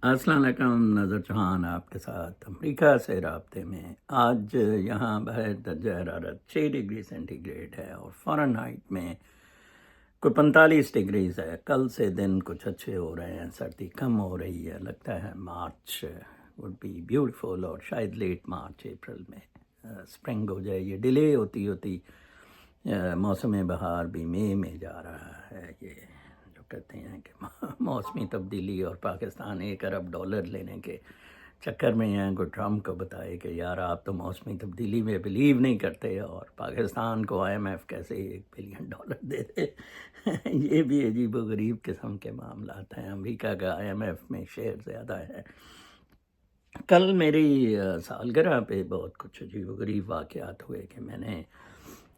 السلام علیکم، نظر چوہان آپ کے ساتھ امریکہ سے رابطے میں۔ آج یہاں باہر درجہ حرارت 6 ڈگری سینٹی گریڈ ہے اور فارن ہائٹ میں کوئی 45 ڈگریز ہے۔ کل سے دن کچھ اچھے ہو رہے ہیں، سردی کم ہو رہی ہے، لگتا ہے مارچ وڈ بی بیوٹیفل، اور شاید لیٹ مارچ اپریل میں اسپرنگ ہو جائے۔ یہ ڈیلے ہوتی ہوتی موسم بہار بھی مئی میں جا رہا ہے۔ یہ جو کہتے ہیں کہ موسمی تبدیلی، اور پاکستان $1 ارب لینے کے چکر میں ہیں۔ کو ٹرمپ کو بتائے کہ یار آپ تو موسمی تبدیلی میں بلیو نہیں کرتے، اور پاکستان کو IMF کیسے $1 بلین دے دے۔ یہ بھی عجیب و غریب قسم کے معاملات ہیں۔ امریکہ کا IMF میں شیئر زیادہ ہے۔ کل میری سالگرہ پہ بہت کچھ عجیب و غریب واقعات ہوئے کہ میں نے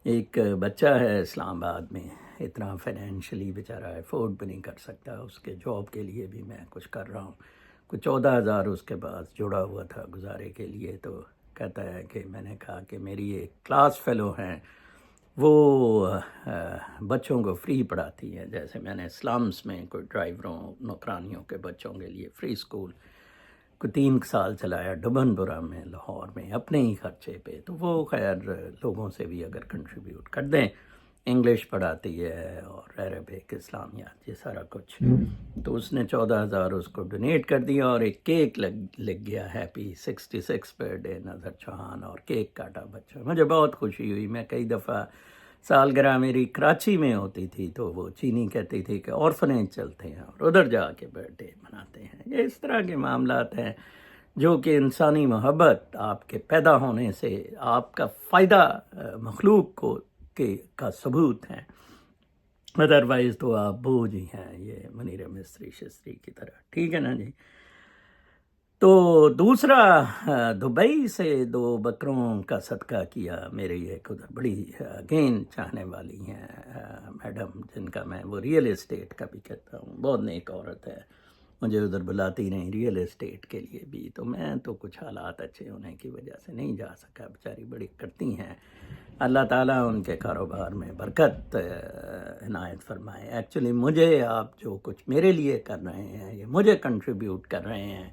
ایک بچہ ہے اسلام آباد میں، اتنا فائنینشلی بیچارہ افورڈ بھی نہیں کر سکتا، اس کے جاب کے لیے بھی میں کچھ کر رہا ہوں۔ کچھ 14,000 اس کے پاس جڑا ہوا تھا گزارے کے لیے، تو کہتا ہے کہ میں نے کہا کہ میری ایک کلاس فیلو ہیں، وہ بچوں کو فری پڑھاتی ہے، جیسے میں نے سلمز میں کوئی ڈرائیوروں نوکرانیوں کے بچوں کے لیے فری اسکول کو 3 سال چلایا ڈبن پورہ میں، لاہور میں، اپنے ہی خرچے پہ۔ تو وہ خیر لوگوں سے بھی اگر کنٹریبیوٹ کر دیں، انگلش پڑھاتی ہے اور عربک، اسلامیات، یہ سارا کچھ۔ تو اس نے 14,000 اس کو ڈونیٹ کر دیا، اور ایک کیک لگ گیا، ہیپی 66 برتھ ڈے نظر چوہان، اور کیک کاٹا بچہ۔ مجھے بہت خوشی ہوئی۔ میں کئی دفعہ سالگرہ میری کراچی میں ہوتی تھی تو وہ چینی کہتی تھی کہ orphanage چلتے ہیں اور ادھر جا کے برتھ ڈے مناتے ہیں۔ یہ اس طرح کے معاملات ہیں جو کہ انسانی محبت آپ کے پیدا ہونے سے آپ کا فائدہ مخلوق کو کا ثبوت ہیں، ادروائز تو آپ بوجھ ہی ہیں، یہ منیر مستری شستری کی طرح، ٹھیک ہے نا جی۔ تو دوسرا، دبئی سے 2 بکروں کا صدقہ کیا میری ایک ادھر بڑی اگین چاہنے والی ہیں میڈم، جن کا میں وہ ریئل اسٹیٹ کا بھی کہتا ہوں، بہت نیک عورت ہے، مجھے ادھر بلاتی نہیں ریئل اسٹیٹ کے لیے بھی، تو میں تو کچھ حالات اچھے ہونے کی وجہ سے نہیں جا سکا، بیچاری بڑی کرتی ہیں۔ اللہ تعالیٰ ان کے کاروبار میں برکت عنایت فرمائے۔ ایکچولی مجھے آپ جو کچھ میرے لیے کر رہے ہیں، یہ مجھے کنٹریبیوٹ کر رہے ہیں،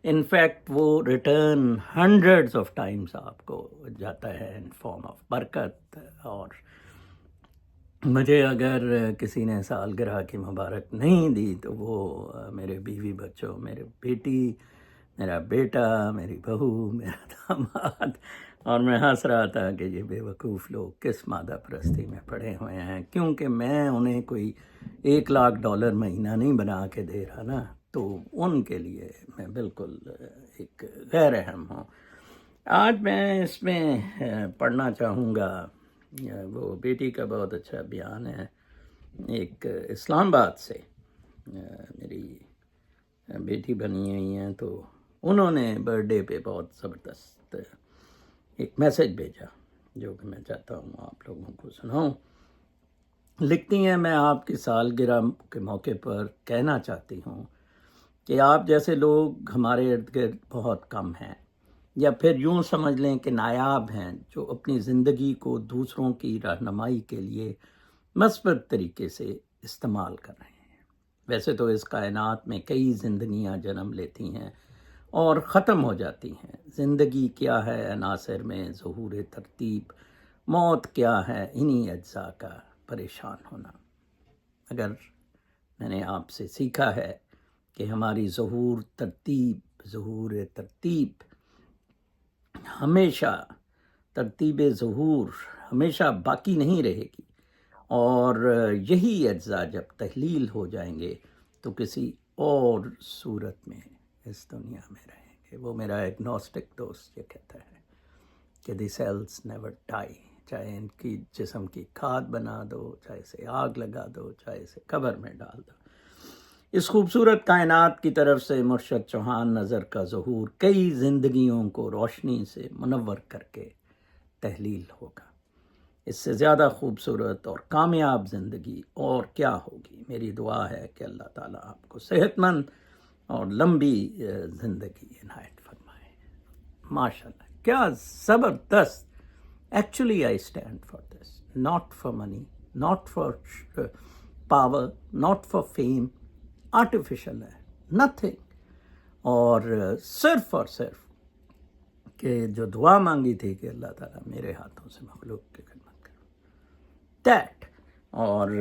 ان فیکٹ وہ ریٹرن ہنڈریڈز آف ٹائمز آپ کو جاتا ہے ان فارم آف برکت۔ اور مجھے اگر کسی نے سالگرہ کی مبارک نہیں دی تو وہ میرے بیوی بچوں، میرے بیٹی، میرا بیٹا، میری بہو، میرا داماد، اور میں ہنس رہا تھا کہ یہ بے وقوف لوگ کس مادہ پرستی میں پڑے ہوئے ہیں، کیونکہ میں انہیں کوئی $1 لاکھ مہینہ نہیں بنا کے دے رہا نا، تو ان کے لیے میں بالکل ایک غیر اہم ہوں۔ آج میں اس میں پڑھنا چاہوں گا، وہ بیٹی کا بہت اچھا بیان ہے، ایک اسلام آباد سے میری بیٹی بنی ہوئی ہیں، تو انہوں نے برتھ ڈے پہ بہت زبردست ایک میسج بھیجا جو کہ میں چاہتا ہوں آپ لوگوں کو سناؤں۔ لکھتی ہیں، میں آپ کی سالگرہ کے موقع پر کہنا چاہتی ہوں کہ آپ جیسے لوگ ہمارے ارد گرد بہت کم ہیں، یا پھر یوں سمجھ لیں کہ نایاب ہیں، جو اپنی زندگی کو دوسروں کی رہنمائی کے لیے مثبت طریقے سے استعمال کر رہے ہیں۔ ویسے تو اس کائنات میں کئی زندگیاں جنم لیتی ہیں اور ختم ہو جاتی ہیں۔ زندگی کیا ہے عناصر میں ظہور ترتیب، موت کیا ہے انہی اجزاء کا پریشان ہونا۔ اگر میں نے آپ سے سیکھا ہے کہ ہماری ظہور ترتیب ہمیشہ، ترتیب ظہور ہمیشہ باقی نہیں رہے گی، اور یہی اجزاء جب تحلیل ہو جائیں گے تو کسی اور صورت میں اس دنیا میں رہیں گے۔ وہ میرا ایک نوسٹک دوست یہ کہتا ہے کہ دی سیلز نیور ڈائی، چاہے ان کی جسم کی کھاد بنا دو، چاہے اسے آگ لگا دو، چاہے اسے قبر میں ڈال دو۔ اس خوبصورت کائنات کی طرف سے مرشد چوہان نظر کا ظہور کئی زندگیوں کو روشنی سے منور کر کے تحلیل ہوگا۔ اس سے زیادہ خوبصورت اور کامیاب زندگی اور کیا ہوگی؟ میری دعا ہے کہ اللہ تعالیٰ آپ کو صحت مند اور لمبی زندگی عنایت فرمائے۔ ماشاءاللہ، کیا زبردست! Actually I stand for this, not for money, not for power, not for fame, artificial ہے، نتھنگ۔ اور صرف کہ جو دعا مانگی تھی کہ اللہ تعالیٰ میرے ہاتھوں سے مخلوق کی خدمت کرو، دیٹ. اور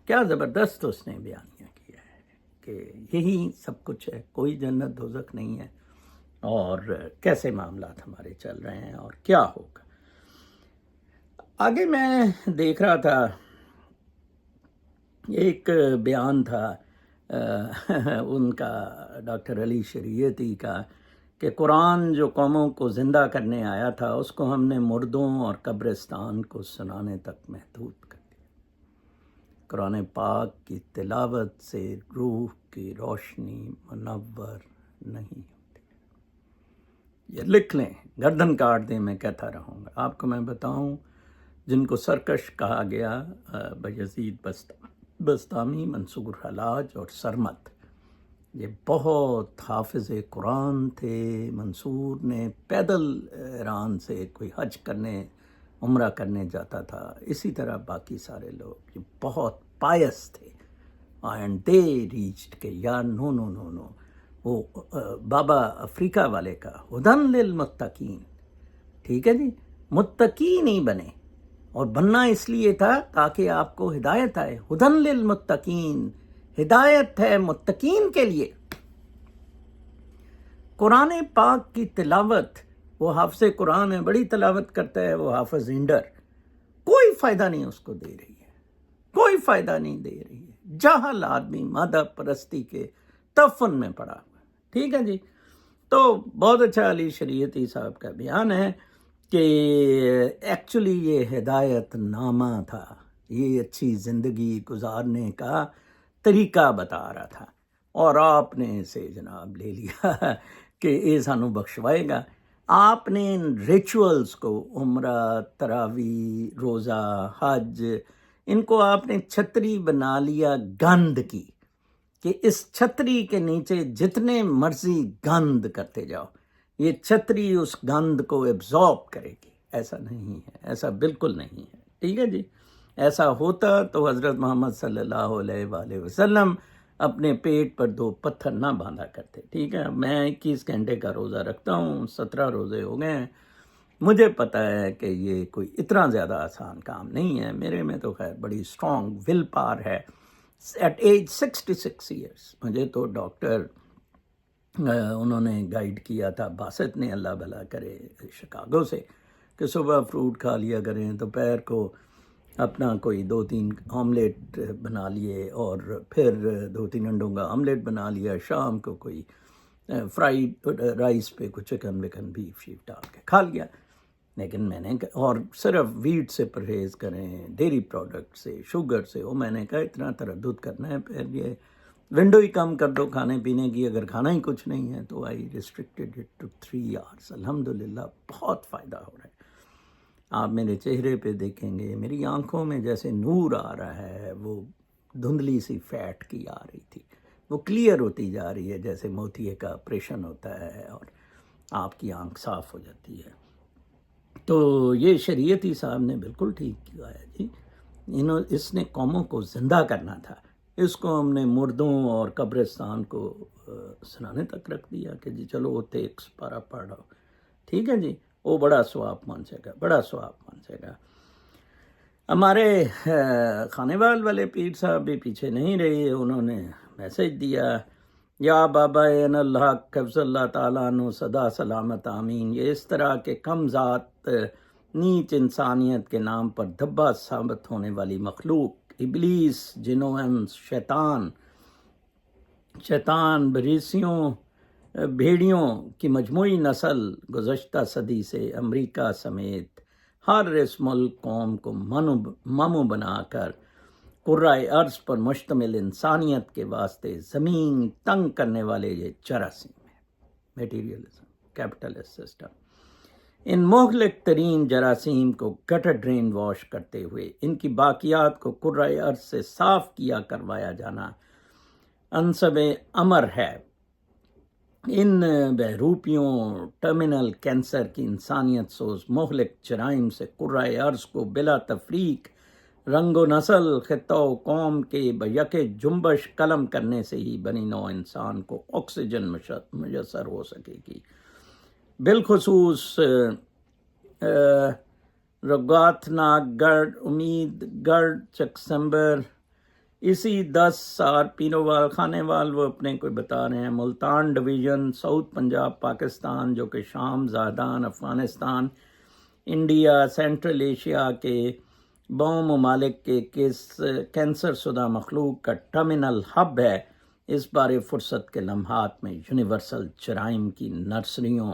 کیا زبردست اس نے بیانیہ کیا ہے کہ یہی سب کچھ ہے، کوئی جنت دوزخ نہیں ہے، اور کیسے معاملات ہمارے چل رہے ہیں اور کیا ہوگا. آگے میں دیکھ رہا تھا، ایک بیان تھا ان کا، ڈاکٹر علی شریعتی کا، کہ قرآن جو قوموں کو زندہ کرنے آیا تھا اس کو ہم نے مردوں اور قبرستان کو سنانے تک محدود کر دیا. قرآن پاک کی تلاوت سے روح کی روشنی منور نہیں ہوتی. یہ لکھ لیں، گردن کاٹ دیں، میں کہتا رہوں گا. آپ کو میں بتاؤں، جن کو سرکش کہا گیا، بایزید بستامی، منصور حلاج اور سرمد، یہ بہت حافظ قرآن تھے. منصور نے پیدل ایران سے کوئی حج کرنے، عمرہ کرنے جاتا تھا. اسی طرح باقی سارے لوگ یہ بہت پائس تھے. اینڈ دے ریچڈ کہ یا نو نو نو نو، وہ بابا افریقہ والے کا ہدن للمتقین، ٹھیک ہے جی، متقی نہیں بنے، اور بننا اس لیے تھا تاکہ آپ کو ہدایت آئے. ہدن للمتقین، ہدایت ہے متقین کے لیے. قرآن پاک کی تلاوت، وہ حافظ قرآن ہے، بڑی تلاوت کرتا ہے وہ حافظ اینڈر، کوئی فائدہ نہیں اس کو دے رہی ہے، کوئی فائدہ نہیں دے رہی ہے. جاہل آدمی مادہ پرستی کے تفن میں پڑا ہوا. ٹھیک ہے جی. تو بہت اچھا علی شریعتی صاحب کا بیان ہے کہ ایکچولی یہ ہدایت نامہ تھا، یہ اچھی زندگی گزارنے کا طریقہ بتا رہا تھا، اور آپ نے اسے جناب لے لیا کہ یہ سانو بخشوائے گا. آپ نے ان ریچولز کو، عمرہ، تراویح، روزہ، حج، ان کو آپ نے چھتری بنا لیا گند کی، کہ اس چھتری کے نیچے جتنے مرضی گند کرتے جاؤ، یہ چھتری اس گند کو ایبزارب کرے گی. ایسا نہیں ہے، ایسا بالکل نہیں ہے. ٹھیک ہے جی. ایسا ہوتا تو حضرت محمد صلی اللہ علیہ وآلہ وسلم اپنے پیٹ پر 2 پتھر نہ باندھا کرتے. ٹھیک ہے. میں 21 گھنٹے کا روزہ رکھتا ہوں، 17 روزے ہو گئے ہیں. مجھے پتہ ہے کہ یہ کوئی اتنا زیادہ آسان کام نہیں ہے. میرے میں تو خیر بڑی اسٹرانگ ول پاور ہے. ایٹ ایج 66 ایئرس مجھے تو ڈاکٹر انہوں نے گائیڈ کیا تھا، باسط نے، اللہ بھلا کرے، شکاگو سے، کہ صبح فروٹ کھا لیا کریں، دوپہر کو اپنا کوئی 2-3 آملیٹ بنا لیے، اور پھر 2-3 انڈوں کا آملیٹ بنا لیا، شام کو کوئی فرائیڈ رائس پہ کوئی چکن وکن بیف شیف ڈال کے کھا لیا. لیکن میں نے اور صرف ویٹ سے پرہیز کریں، ڈیری پروڈکٹ سے، شوگر سے. وہ میں نے کہا اتنا تردد کرنا ہے، پھر یہ ونڈو ہی کم کر دو کھانے پینے کی. اگر کھانا ہی کچھ نہیں ہے تو آئی ریسٹرکٹیڈ اٹ ٹو 3 hours. الحمدللہ بہت فائدہ ہو رہا ہے. آپ میرے چہرے پہ دیکھیں گے، میری آنکھوں میں جیسے نور آ رہا ہے، وہ دھندلی سی فیٹ کی آ رہی تھی، وہ کلیئر ہوتی جا رہی ہے، جیسے موتیے کا آپریشن ہوتا ہے اور آپ کی آنکھ صاف ہو جاتی ہے. تو یہ شریعتی صاحب نے بالکل ٹھیک کیا ہے جی. اس نے قوموں کو زندہ کرنا تھا. اس کو ہم نے مردوں اور قبرستان کو سنانے تک رکھ دیا کہ جی چلو وہ تیکس پارا پڑھو. ٹھیک ہے جی. وہ بڑا ثواب مانچے گا، بڑا ثواب مانچے گا. ہمارے خانے والے پیر صاحب بھی پیچھے نہیں رہے. انہوں نے میسج دیا، یا بابا این اللہ قبض اللہ تعالیٰ عنہ صدا سلامت آمین. یہ اس طرح کے کم ذات نیچ انسانیت کے نام پر دھبا ثابت ہونے والی مخلوق، ابلیس، جنوں انس، شیطان بریسیوں، بھیڑیوں کی مجموعی نسل گزشتہ صدی سے امریکہ سمیت ہر اس ملک قوم کو مامو بنا کر قرۂ ارض پر مشتمل انسانیت کے واسطے زمین تنگ کرنے والے یہ جراثیم ہے. Materialism, capitalist system. ان مہلک ترین جراثیم کو گٹر ڈرین واش کرتے ہوئے ان کی باقیات کو قرۂ ارض سے صاف کیا کروایا جانا انصب امر ہے. ان بہروپیوں ٹرمینل کینسر کی انسانیت سوز مہلک جرائم سے قرۂ ارض کو بلا تفریق رنگ و نسل خطہ و قوم کے بیک جنبش قلم کرنے سے ہی بنی نوع انسان کو آکسیجن میسر ہو سکے گی۔ بالخصوص رگات ناگ گڑھ امید گڑھ چکسمبر اسی 10 سال پینوال خانیوال وہ اپنے کوئی بتا رہے ہیں ملتان ڈویژن ساؤتھ پنجاب پاکستان، جو کہ شام زاہدان افغانستان انڈیا سینٹرل ایشیا کے بہت ممالک کے کینسر شدہ مخلوق کا ٹرمینل ہب ہے، اس بارے فرصت کے لمحات میں یونیورسل جرائم کی نرسریوں،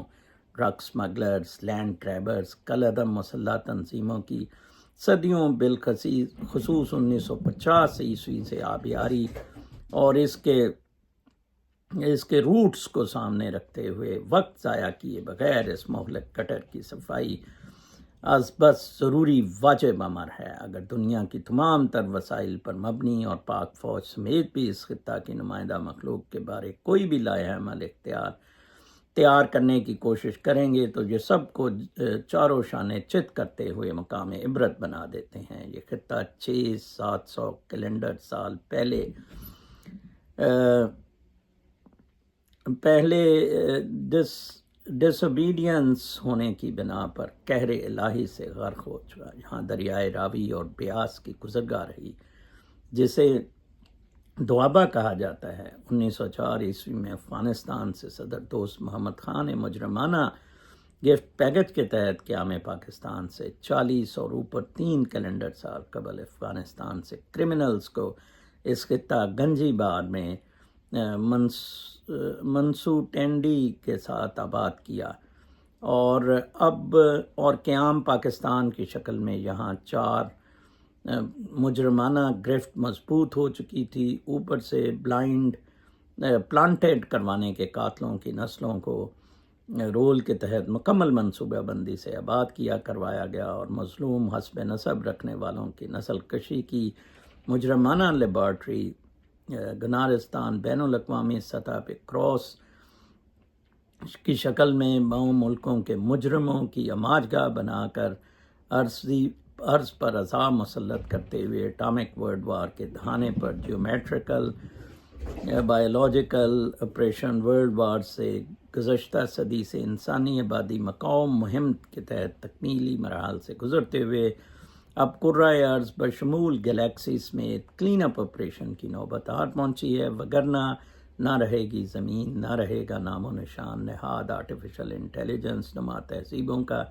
ڈرگ سمگلرز، لینڈ گریبرز، کالعدم مسلح تنظیموں کی صدیوں بالخصوص 1950 عیسوی سے آبیاری اور اس کے روٹس کو سامنے رکھتے ہوئے وقت ضائع کیے بغیر اس مہلک گٹر کی صفائی از بس ضروری واجب امر ہے۔ اگر دنیا کی تمام تر وسائل پر مبنی اور پاک فوج سمیت بھی اس خطہ کی نمائندہ مخلوق کے بارے کوئی بھی لائحہ عمل تیار کرنے کی کوشش کریں گے تو یہ سب کو چاروں شانے چت کرتے ہوئے مقام عبرت بنا دیتے ہیں۔ یہ خطہ 600-700 کیلنڈر سال پہلے ڈس اوبیڈینس ہونے کی بنا پر قہر الہی سے غرق ہو چکا۔ یہاں دریائے راوی اور بیاس کی گزرگاہ رہی، جسے دوآبہ کہا جاتا ہے۔ 1904 عیسوی میں افغانستان سے صدر دوست محمد خان نے مجرمانہ گفٹ پیکج کے تحت قیام پاکستان سے 40 اور اوپر 3 کیلنڈر سال قبل افغانستان سے کرمنلز کو اس خطہ گنجی بار میں منسو ٹینڈی کے ساتھ آباد کیا، اور قیام پاکستان کی شکل میں یہاں 4 مجرمانہ گرفت مضبوط ہو چکی تھی۔ اوپر سے پلانٹیڈ کروانے کے قاتلوں کی نسلوں کو رول کے تحت مکمل منصوبہ بندی سے آباد کروایا گیا، اور مظلوم حسب نسب رکھنے والوں کی نسل کشی کی مجرمانہ لیبارٹری گنارستان بین الاقوامی سطح پہ کراس کی شکل میں بہت ملکوں کے مجرموں کی اماجگاہ بنا کر عرض پر عذاب مسلط کرتے ہوئے اٹامک ورلڈ وار کے دہانے پر geometrical biological operation world war سے گزشتہ صدی سے انسانی آبادی مقاوم مہم کے تحت تکمیلی مراحل سے گزرتے ہوئے اب کرۂ ارض بشمول گلیکسی سمیت کلین اپ آپریشن کی نوبت آ پہنچی ہے، وگرنہ نہ رہے گی زمین، نہ رہے گا نام و نشان نہاد آرٹیفیشل انٹیلیجنس نما تہذیبوں کا۔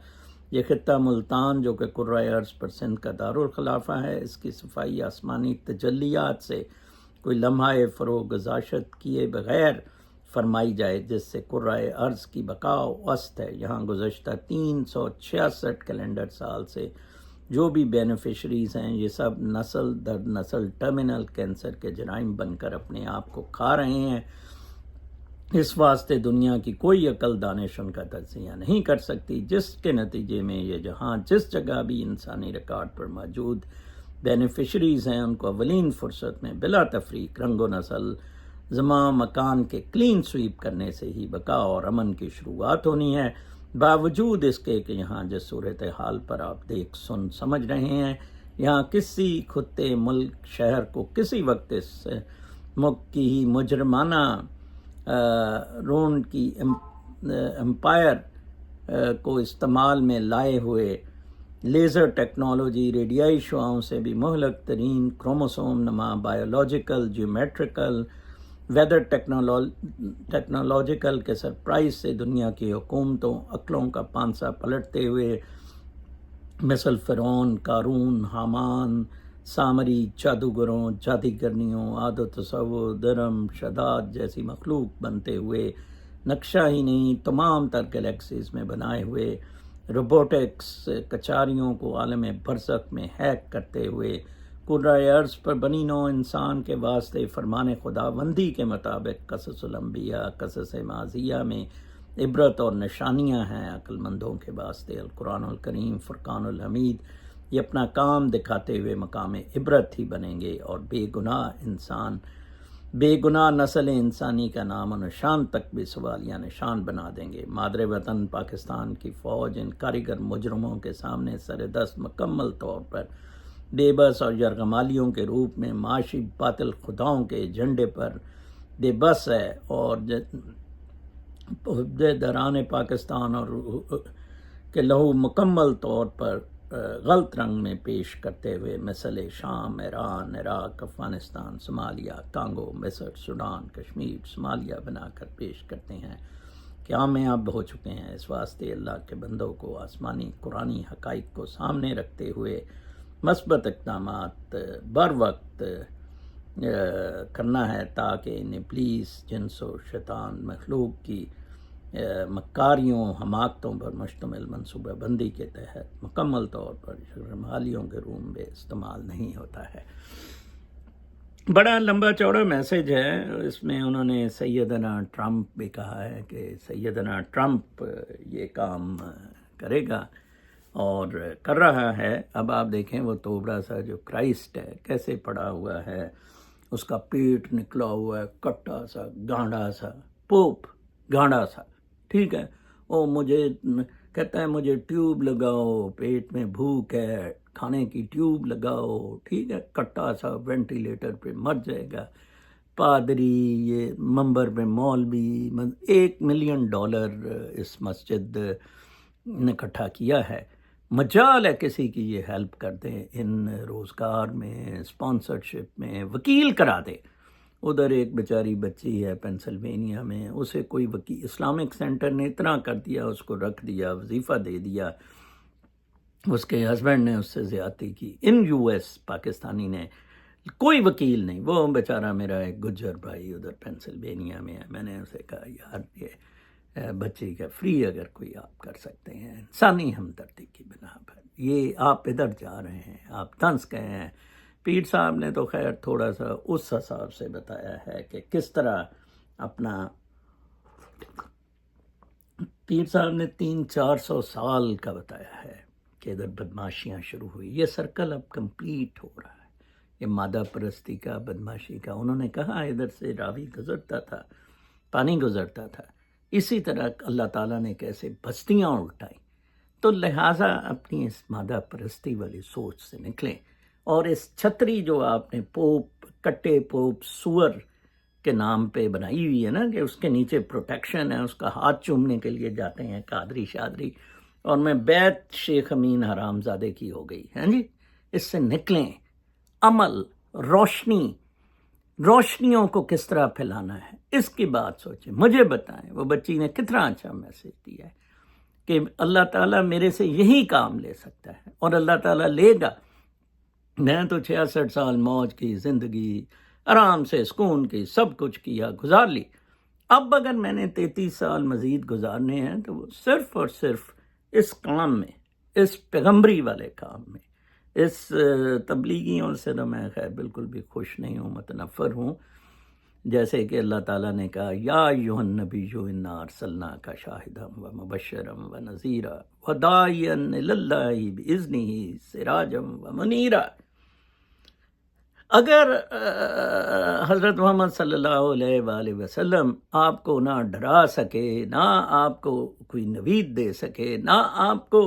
یہ خطہ ملتان، جو کہ کرۂ ارض پر سندھ کا دارالخلافہ ہے، اس کی صفائی آسمانی تجلیات سے کوئی لمحہ فروغ گذاشت کیے بغیر فرمائی جائے، جس سے کرۂ ارض کی بقا و وسط ہے۔ یہاں گزشتہ 366 کیلنڈر سال سے جو بھی بینیفیشریز ہیں، یہ سب نسل در نسل ٹرمینل کینسر کے جرائم بن کر اپنے آپ کو کھا رہے ہیں۔ اس واسطے دنیا کی کوئی عقل دانش ان کا تجزیہ نہیں کر سکتی، جس کے نتیجے میں یہ جہاں جس جگہ بھی انسانی ریکارڈ پر موجود بینیفیشریز ہیں، ان کو اولین فرصت میں بلا تفریق رنگ و نسل زمان مکان کے کلین سویپ کرنے سے ہی بقا اور امن کی شروعات ہونی ہے۔ باوجود اس کے کہ یہاں جس صورتحال پر آپ دیکھ سن سمجھ رہے ہیں، یہاں کسی خطے ملک شہر کو کسی وقت اس ملک کی ہی مجرمانہ رون کی امپائر کو استعمال میں لائے ہوئے لیزر ٹیکنالوجی، ریڈیائی شعاؤں سے بھی مہلک ترین کروموسوم نما بایولوجیکل جیومیٹریکل ویدر ٹیکنالوجیکل کے سرپرائز سے دنیا کی حکومتوں عقلوں کا پانسا پلٹتے ہوئے مثل فرعون، قارون، حامان، سامری، جادوگروں، جادیگرنیوں، عاد و تصور، درم، شداد جیسی مخلوق بنتے ہوئے نقشہ ہی نہیں تمام تر گلیکسیز میں بنائے ہوئے روبوٹکس کچاریوں کو عالم برزخ میں ہیک کرتے ہوئے کرۂ ارض پر بنی نوع انسان کے واسطے فرمان خداوندی کے مطابق قصص الانبیاء قصص ماضیہ میں عبرت اور نشانیاں ہیں عقل مندوں کے واسطے۔ القرآن الکریم فرقان الحمید یہ اپنا کام دکھاتے ہوئے مقام عبرت ہی بنیں گے، اور بے گناہ نسل انسانی کا نام و نشان تک بھی سوالیہ نشان بنا دیں گے۔ مادر وطن پاکستان کی فوج ان کاریگر مجرموں کے سامنے سر دست مکمل طور پر بے بس اور یرغمالیوں کے روپ میں معاشی باطل خداؤں کے ایجنڈے پر بے بس ہے، اور عہدیداران پاکستان اور کے لہو مکمل طور پر غلط رنگ میں پیش کرتے ہوئے مثل شام، ایران، عراق، افغانستان، صومالیہ، کانگو، مصر، سوڈان، کشمیر، صومالیہ بنا کر پیش کرتے ہیں، کامیاب ہو چکے ہیں۔ اس واسطے اللہ کے بندوں کو آسمانی قرآنی حقائق کو سامنے رکھتے ہوئے مثبت اقدامات بر وقت کرنا ہے، تاکہ ان ابلیس، جنس و شیطان مخلوق کی مکاریوں، حماقتوں پر مشتمل منصوبہ بندی کے تحت مکمل طور پر یرغمالیوں کے روم میں استعمال نہیں ہوتا ہے۔ بڑا لمبا چوڑا میسج ہے، اس میں انہوں نے سیدنا ٹرمپ بھی کہا ہے کہ سیدنا ٹرمپ یہ کام کرے گا اور کر رہا ہے۔ اب آپ دیکھیں وہ توبڑا سا جو کرائسٹ ہے کیسے پڑا ہوا ہے، اس کا پیٹ نکلا ہوا ہے، کٹا سا، گانڈا سا، پوپ گانڈا سا، ٹھیک ہے۔ وہ مجھے کہتا ہے مجھے ٹیوب لگاؤ، پیٹ میں بھوک ہے، کھانے کی ٹیوب لگاؤ، ٹھیک ہے۔ کٹا سا وینٹیلیٹر پہ مر جائے گا۔ پادری، یہ منبر پہ مولوی، $1 ملین اس مسجد نے اکٹھا کیا ہے۔ مجال ہے کسی کی یہ ہیلپ کر دیں، ان روزگار میں، اسپانسرشپ میں، وکیل کرا دے۔ ادھر ایک بیچاری بچی ہے پینسلوینیا میں، اسے کوئی وکیل، اسلامک سینٹر نے اتنا کر دیا، اس کو رکھ دیا، وظیفہ دے دیا، اس کے ہسبینڈ نے اس سے زیادتی کی، ان US پاکستانی نے، کوئی وکیل نہیں۔ وہ بیچارہ میرا ایک گجر بھائی ادھر پینسلوینیا میں ہے، میں نے اسے کہا یار یہ بچی کا فری اگر کوئی آپ کر سکتے ہیں انسانی ہمدردی کی بنا پر، یہ آپ ادھر جا رہے ہیں، آپ دنس گئے ہیں۔ پیر صاحب نے تو خیر تھوڑا سا اس حساب سے بتایا ہے کہ کس طرح اپنا، پیر صاحب نے 300-400 سال کا بتایا ہے کہ ادھر بدماشیاں شروع ہوئی۔ یہ سرکل اب کمپلیٹ ہو رہا ہے، یہ مادہ پرستی کا، بدماشی کا۔ انہوں نے کہا ادھر سے راوی گزرتا تھا، پانی گزرتا تھا، اسی طرح اللہ تعالیٰ نے کیسے بستیاں الٹائیں۔ تو لہٰذا اپنی اس مادہ پرستی والی سوچ سے نکلیں، اور اس چھتری جو آپ نے پوپ، کٹے پوپ سور کے نام پہ بنائی ہوئی ہے نا، کہ اس کے نیچے پروٹیکشن ہے، اس کا ہاتھ چومنے کے لیے جاتے ہیں قادری شادری، اور میں بیت شیخ امین حرام زادے کی ہو گئی، ہاں جی۔ اس سے نکلیں، عمل، روشنیوں کو کس طرح پھیلانا ہے، اس کی بات سوچیں، مجھے بتائیں۔ وہ بچی نے کتنا اچھا میسج دیا ہے کہ اللہ تعالیٰ میرے سے یہی کام لے سکتا ہے، اور اللہ تعالیٰ لے گا۔ میں تو 66 سال موج کی زندگی، آرام سے سکون کی، سب کچھ کیا، گزار لی۔ اب اگر میں نے 33 سال مزید گزارنے ہیں تو وہ صرف اور صرف اس کام میں، اس پیغمبری والے کام میں، اس تبلیغیوں سے تو میں خیر بالکل بھی خوش نہیں ہوں، متنفر ہوں۔ جیسے کہ اللہ تعالیٰ نے کہا یا ایھا النبی انا ارسلناک شاہدا و مبشرا و نذیرا و داعیا الی اللہ باذنہ سراجا و منیرا۔ اگر حضرت محمد صلی اللہ علیہ وآلہ وسلم آپ کو نہ ڈرا سکے، نہ آپ کو کوئی نوید دے سکے، نہ آپ کو،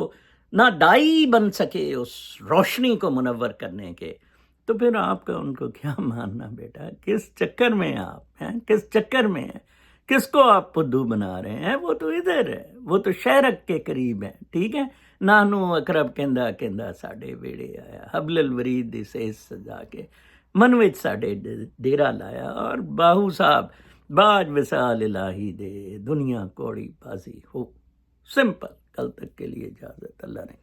نہ دائی بن سکے اس روشنی کو منور کرنے کے، تو پھر آپ کا ان کو کیا ماننا بیٹا؟ کس چکر میں آپ ہیں؟ کس چکر میں ہیں؟ کس کو آپ پدو بنا رہے ہیں؟ وہ تو ادھر ہے، وہ تو شہرک کے قریب ہے، ٹھیک ہے۔ نانو اقرب کہندا کہندا ساڈے ویڑے آیا، حبل الورید دی سیز سجا کے من وچ ساڈے ڈیرا لایا، اور باہو صاحب باج وصال الہی دے، دنیا کوڑی بازی ہو۔ سمپل۔ کل تک کے لیے اجازت، اللہ نے